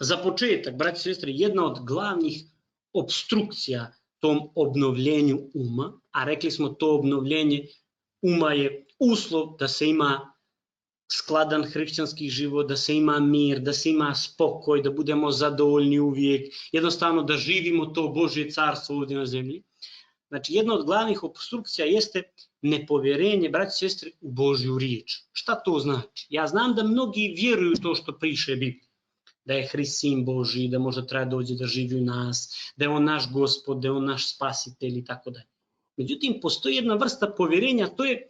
za početak, braći i sestre, jedna od glavnih obstrukcija tom obnovljenju uma, a rekli smo to obnovljenje uma je uslov da se ima skladan hrišćanski život, da se ima mir, da se ima spokoj, da budemo zadovoljni uvijek, jednostavno da živimo to Božje carstvo ovdje na zemlji. Znači, jedna od glavnih obstrukcija jeste nepovjerenje, braći i sestre, u Božju riječ. Šta to znači? Ja znam da mnogi vjeruju to što piše Biblija, da je Hrist sin Božji, da možda treba dođe da živi u nas, da je on naš Gospod, da je on naš spasitelj i tako dalje. Međutim, postoji jedna vrsta povjerenja, to je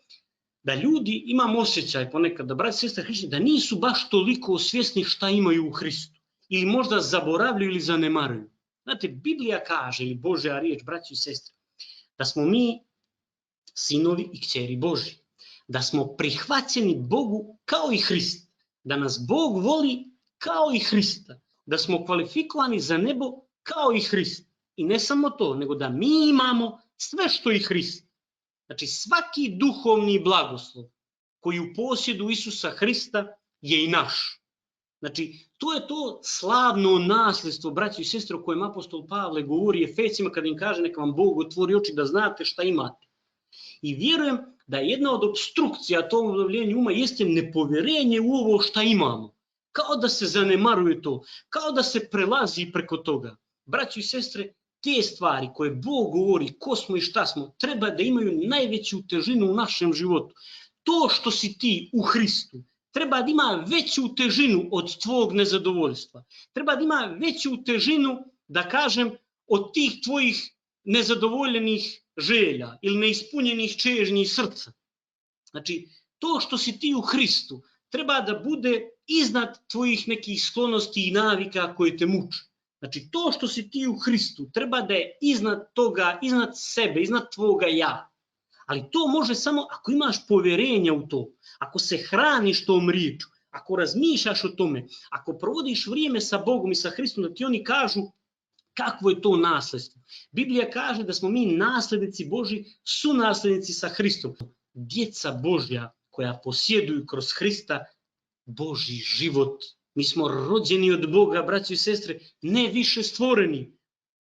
da ljudi, imam osjećaj ponekad, da braći i sestre hrišćani, da nisu baš toliko svjesni šta imaju u Hristu. Ili možda zaboravljaju ili zanemaruju. Znate, Biblija kaže, ili Božja riječ, braći i sestre, da smo mi sinovi i kćeri Božji. Da smo prihvaćeni Bogu kao i Hrist. Da nas Bog voli kao i Hrista. Da smo kvalifikovani za nebo kao i Hrist. I ne samo to, nego da mi imamo sve što i Hrist. Znači, svaki duhovni blagoslov koji u posjedu Isusa Hrista je i naš. Znači, to je to slavno nasljedstvo, braći i sestre, o kojem apostol Pavle govori Efesima kada im kaže neka vam Bog otvori oči da znate šta imate. I vjerujem da jedna od obstrukcija tom obnovljenju uma jeste nepovjerenje u ovo šta imamo. Kao da se zanemaruje to, kao da se prelazi preko toga. Braći i sestre, te stvari koje Bog govori, ko smo i šta smo, treba da imaju najveću težinu u našem životu. To što si ti u Hristu, treba da ima veću težinu od tvog nezadovoljstva. Treba da ima veću težinu, da kažem, od tih tvojih nezadovoljenih želja ili neispunjenih čežnji srca. Znači, to što si ti u Hristu treba da bude iznad tvojih nekih sklonosti i navika koje te muče. Znači, to što si ti u Hristu treba da je iznad toga, iznad sebe, iznad tvoga ja. Ali to može samo ako imaš povjerenja u to, ako se hraniš tom riječu, ako razmišljaš o tome, ako provodiš vrijeme sa Bogom i sa Hristom, da ti oni kažu kakvo je to nasljedstvo. Biblija kaže da smo mi nasljednici Božji, sunasljednici sa Hristom. Djeca Božja koja posjeduju kroz Hrista Božji život. Mi smo rođeni od Boga, braći i sestre, ne više stvoreni.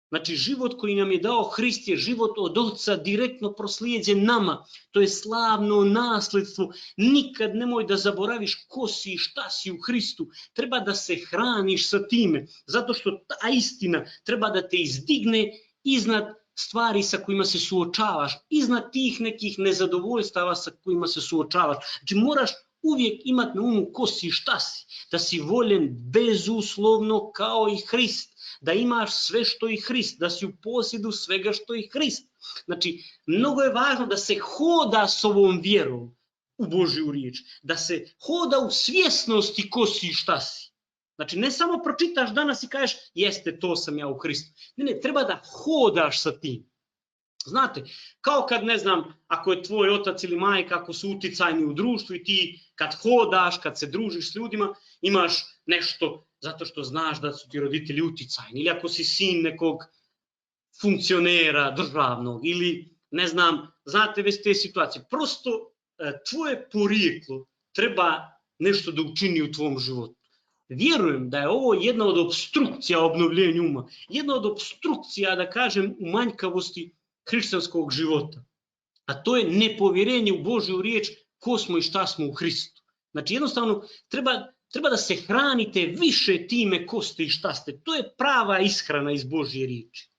Znači, život koji nam je dao Hrist je život od Oca direktno proslijeđen nama. To je slavno nasljedstvo. Nikad nemoj da zaboraviš ko si i šta si u Hristu. Treba da se hraniš sa time, zato što ta istina treba da te izdigne iznad stvari sa kojima se suočavaš, iznad tih nekih nezadovoljstava sa kojima se suočavaš. Znači, moraš uvijek imati na umu ko si i šta si. Da si voljen bezuslovno kao i Hrist. Da imaš sve što i Hrist, da si u posjedu svega što i Hrist. Znači, mnogo je važno da se hoda s ovom vjerom u Božju riječ, da se hoda u svjesnosti ko si i šta si. Znači, ne samo pročitaš danas i kažeš, jeste, to sam ja u Hristu. Ne, treba da hodaš sa tim. Znate, kao kad, ne znam, ako je tvoj otac ili majka, ako su uticajni u društvu i ti kad hodaš, kad se družiš s ljudima, imaš nešto zato što znaš da su ti roditelji uticajni. Ili ako si sin nekog funkcionera državnog ili, ne znam, znate već te situacije. Prosto tvoje porijeklo treba nešto da učini u tvom životu. Vjerujem da je ovo jedna od obstrukcija obnovljenja uma. Jedna od obstrukcija, da kažem, u manjkavosti hrišćanskog života. A to je nepovjerenje u Božju riječ ko smo i šta smo u Hristu. Znači, jednostavno, treba da se hranite više time ko ste i šta ste. To je prava ishrana iz Božje riječi.